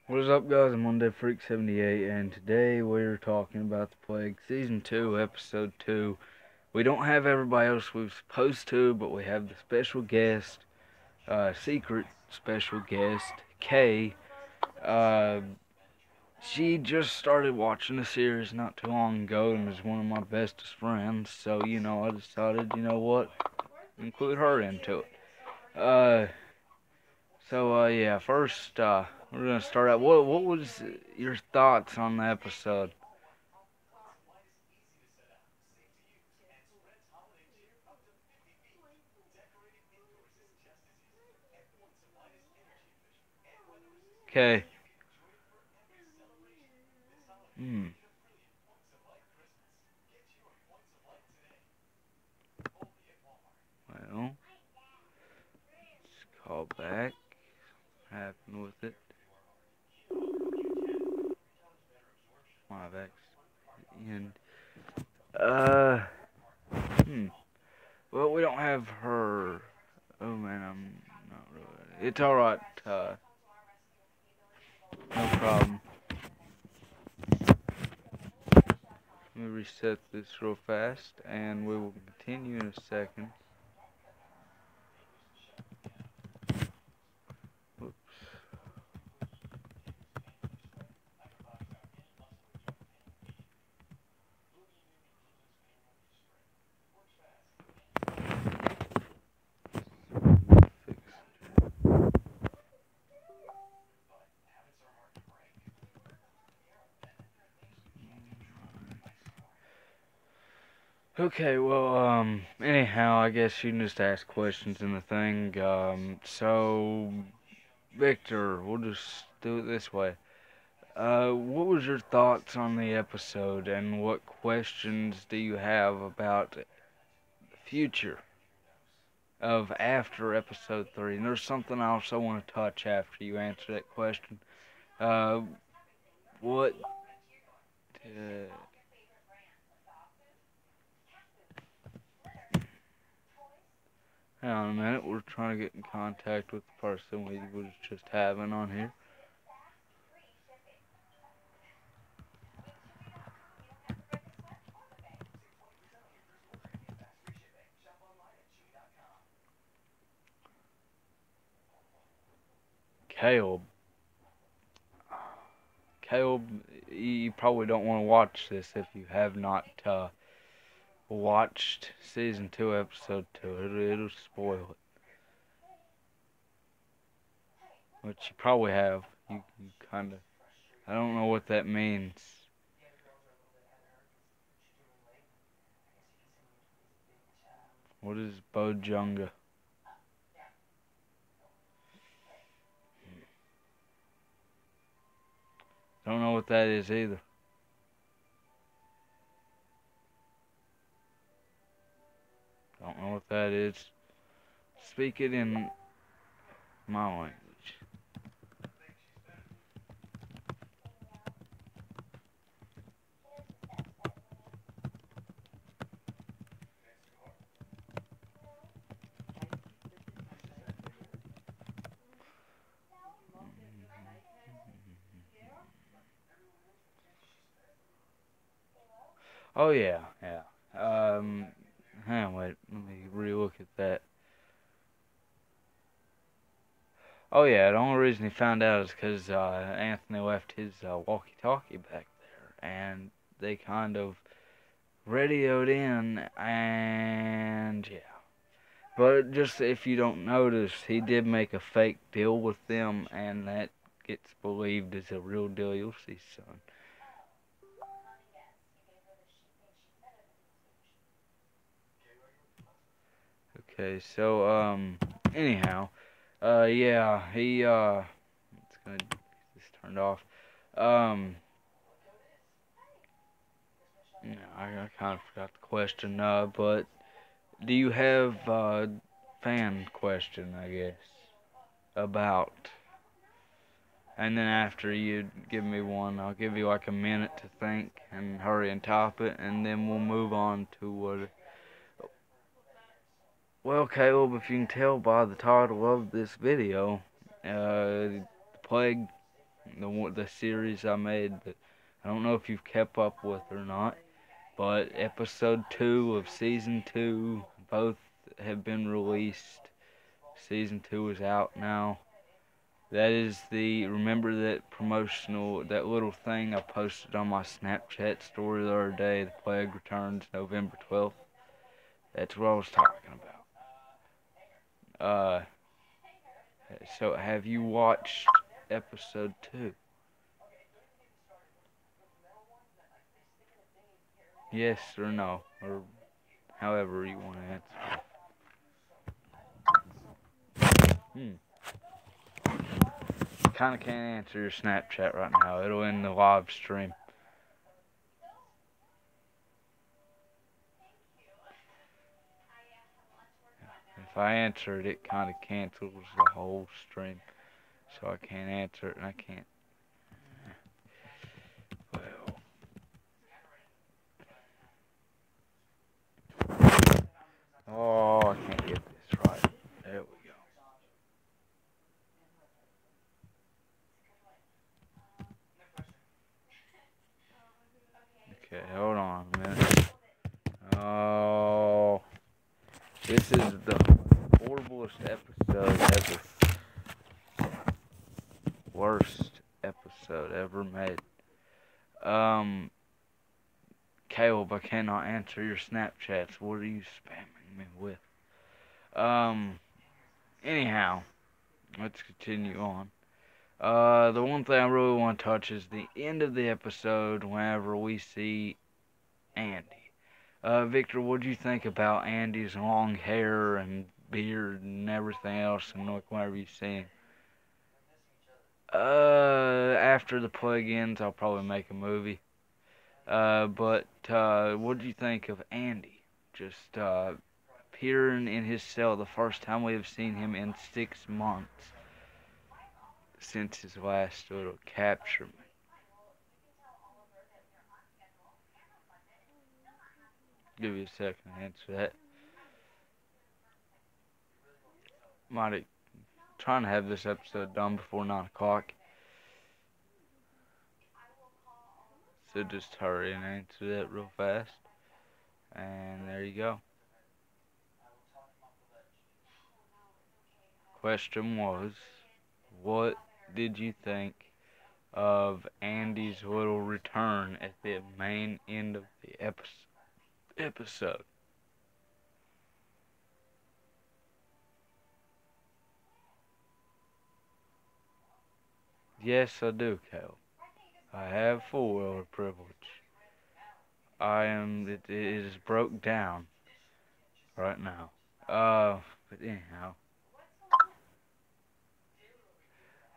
What is up, guys? I'm Monday Freak 78, and today we're talking about The Plague, Season 2, Episode 2. We don't have everybody else we're supposed to, but we have the special guest, secret special guest, Kay. Uh, she just started watching the series not too long ago and is one of my bestest friends, so, I decided, what, include her into it. Yeah, first, we're gonna start out. What was your thoughts on the episode? Okay. Hmm. Well, let's call back. What happened with it? My back's in. Uh. Hmm. Well, we don't have her. Oh man, I'm not really. It's all right. No problem. Let me reset this real fast, and we will continue in a second. Okay, well, anyhow, I guess you can just ask questions in the thing. So, Victor, we'll just do it this way. What was your thoughts on the episode, and what questions do you have about the future of after episode 3? And there's something I also want to touch after you answer that question. Uh, what, hang on a minute, we're trying to get in contact with the person we was just having on here. Caleb. Caleb, you probably don't want to watch this if you have not watched season 2, episode 2. It'll spoil it. Which you probably have. You kind of. I don't know what that means. What is Bojunga? Don't know what that is either. Don't know what that is. Speak it in my language. Oh yeah, yeah. Hang on, wait. Let me relook at that. Oh yeah, the only reason he found out is because Anthony left his walkie-talkie back there, and they kind of radioed in, and yeah. But just if you don't notice, he did make a fake deal with them, and that gets believed as a real deal. You'll see, son. Okay, so anyhow, yeah, it's gonna get this turned off. Um, no, I kind of forgot the question. But do you have fan question? I guess about. And then after you give me one, I'll give you like a minute to think and hurry and type it, and then we'll move on to what. Well, Caleb, if you can tell by the title of this video, the plague the series I made that I don't know if you've kept up with or not, but episode 2 of season 2 both have been released. Season 2 is out now. That is remember that promotional, that little thing I posted on my Snapchat story the other day, The Plague Returns November 12th? That's what I was talking about. So have you watched episode 2? Yes or no, or however you want to answer. Kinda can't answer your Snapchat right now. It'll end the live stream. If I answer it, it kinda cancels the whole stream. So I can't answer it, and I can't. Well. Oh, I can't get this right. There we go. Okay, hold on a minute. Oh, this is the horriblest episode ever. Worst episode ever made. Caleb, I cannot answer your Snapchats. What are you spamming me with? Anyhow, let's continue on. The one thing I really want to touch is the end of the episode whenever we see Andy. Victor, what do you think about Andy's long hair and beard and everything else, and like whenever you see him? After the plague ends, I'll probably make a movie. But what do you think of Andy? Just appearing in his cell the first time we have seen him in 6 months since his last little capture. Give you a second to answer that. Might trying to have this episode done before 9 o'clock. So just hurry and answer that real fast. And there you go. Question was, what did you think of Andy's little return at the main end of the episode? Yes, I do, Cal. I have full privilege. It is broke down right now. But anyhow.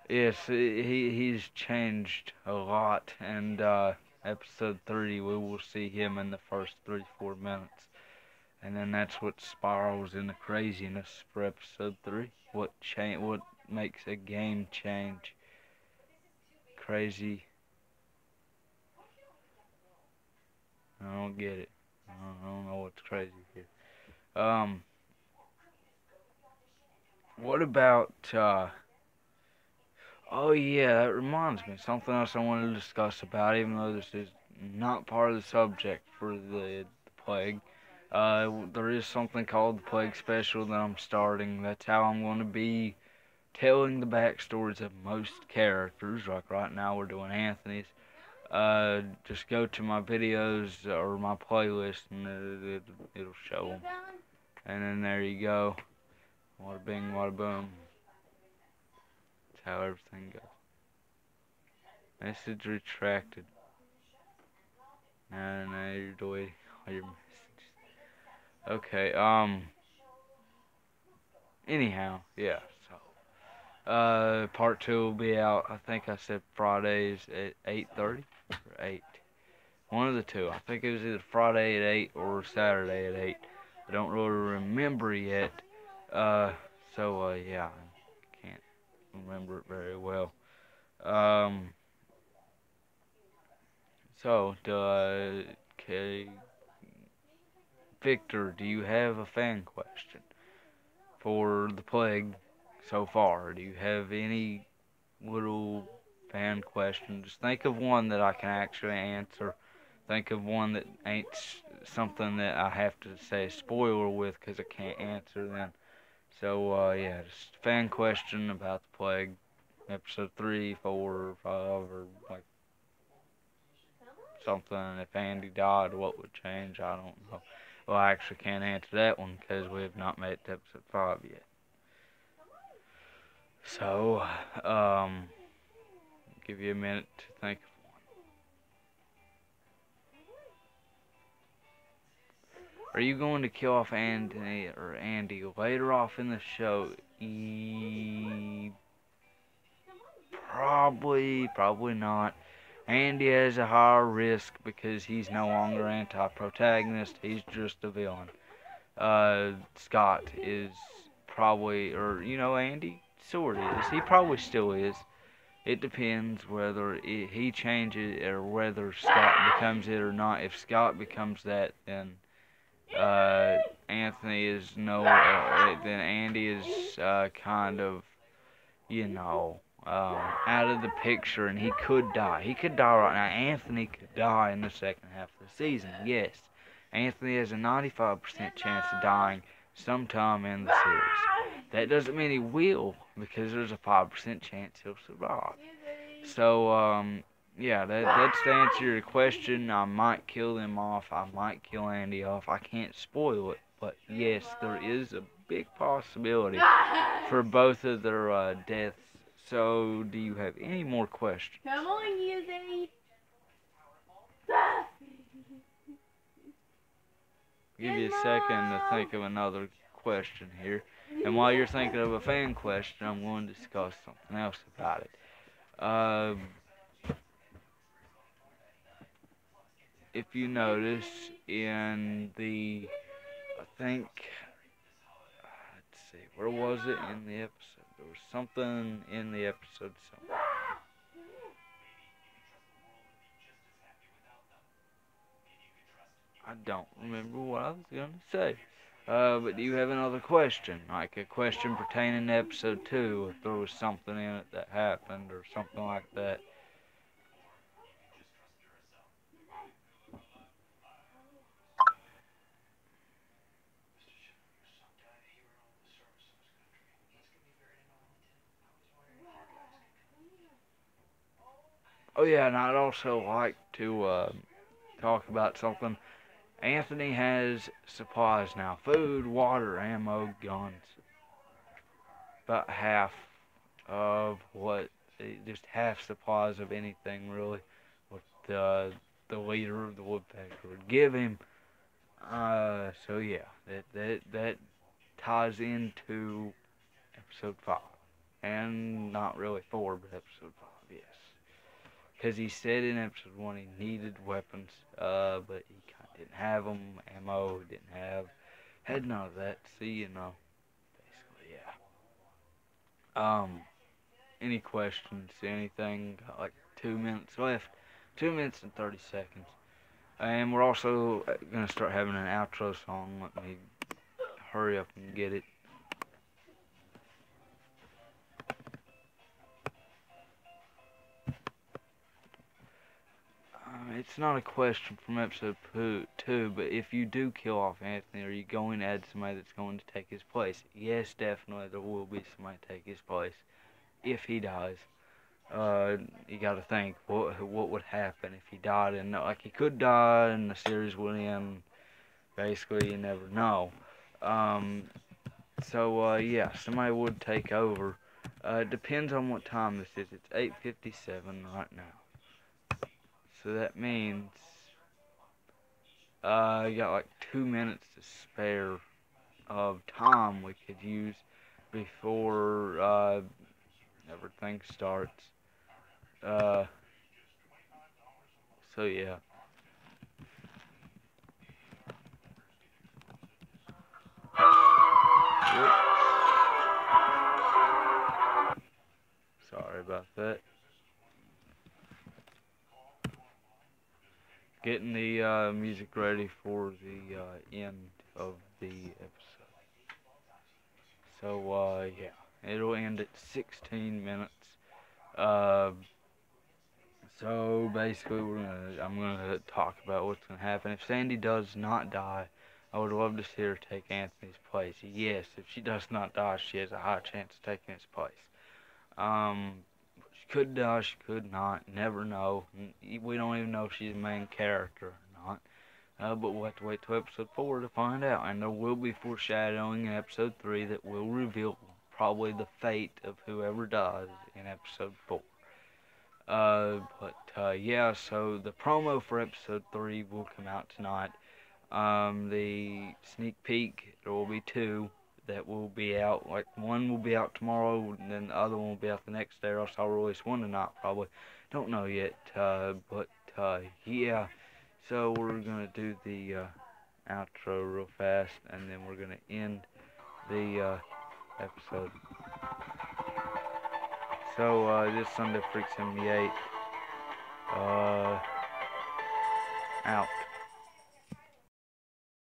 Yes, he's changed a lot, and episode 3 we will see him in the first 3-4 minutes, and then that's what spirals into craziness for episode 3. What makes a game change crazy? I don't get it. I don't know what's crazy here. What about oh yeah, that reminds me. Something else I wanted to discuss about, even though this is not part of the subject for the plague. There is something called the Plague Special that I'm starting. That's how I'm going to be telling the backstories of most characters. Like right now we're doing Anthony's. Just go to my videos or my playlist and it'll show them. And then there you go. Wada bing, wada boom. That's how everything goes. Message retracted. No, you're deleting all your messages. Okay, anyhow, yeah, so, part 2 will be out, I think I said Fridays at 8:30, or 8, one of the two. I think it was either Friday at 8 or Saturday at 8, I don't really remember yet, yeah, I can't remember it very well. Okay, Victor, do you have a fan question for the plague so far? Do you have any little fan fan question. Just think of one that I can actually answer. Think of one that ain't something that I have to say a spoiler with because I can't answer then. So, yeah, just fan question about the plague. Episode 3, 4, 5, or like something. If Andy died, what would change? I don't know. Well, I actually can't answer that one because we have not made it to episode 5 yet. So, give you a minute to think of one. Are you going to kill off Anthony or Andy later off in the show? Probably not. Andy has a higher risk because he's no longer anti-protagonist. He's just a villain. Scott is probably, or Andy sort of is. He probably still is. It depends whether he changes or whether Scott becomes it or not. If Scott becomes that, then Anthony is then Andy is kind of, out of the picture, and he could die. He could die right now. Anthony could die in the second half of the season, yes. Anthony has a 95% chance of dying sometime in the series. That doesn't mean he will, because there's a 5% chance he'll survive. So, yeah, that's to answer your question. I might kill them off. I might kill Andy off. I can't spoil it, but yes, there is a big possibility for both of their deaths. So, do you have any more questions? Come on, you Zane. Give you a second to think of another question here. And while you're thinking of a fan question, I'm going to discuss something else about it. If you notice in the, I think, let's see, where was it in the episode? There was something in the episode somewhere. I don't remember what I was going to say. But do you have another question? Like a question pertaining to episode 2, if there was something in it that happened or something like that. Oh yeah, and I'd also like to talk about something. Anthony has supplies now. Food, water, ammo, guns. About half of what, just half supplies of anything really, what the leader of the woodpecker would give him. So yeah, that ties into episode 5. And not really 4, but episode 5, yes. Because he said in episode 1 he needed weapons, but he kind of didn't have them. Ammo, he didn't had none of that. See, basically, yeah. Any questions, anything? Got like 2 minutes left. 2 minutes and 30 seconds. And we're also going to start having an outro song. Let me hurry up and get it. It's not a question from episode 2, but if you do kill off Anthony, are you going to add somebody that's going to take his place? Yes, definitely, there will be somebody to take his place if he dies. You got to think what would happen if he died, and like he could die and the series would end. Basically, you never know. So yeah, somebody would take over. It depends on what time this is. It's 8:57 right now. So that means you got like 2 minutes to spare of time we could use before everything starts. So yeah. Whoops. Sorry about that. Getting the music ready for the end of the episode. So yeah, it'll end at 16 minutes. So basically, I'm gonna talk about what's gonna happen if Sandy does not die. I would love to see her take Anthony's place. Yes, if she does not die, she has a high chance of taking his place. She could die, she could not. Never know. We don't even know if she's a main character or not. But we'll have to wait till episode 4 to find out. And there will be foreshadowing in episode 3 that will reveal probably the fate of whoever dies in episode 4. Yeah, so the promo for episode 3 will come out tonight. The sneak peek, there will be 2 that will be out. Like, one will be out tomorrow, and then the other one will be out the next day, or else I'll release one tonight, probably. Don't know yet, yeah. So we're gonna do the outro real fast, and then we're gonna end the episode. So this Sunday Freak 78.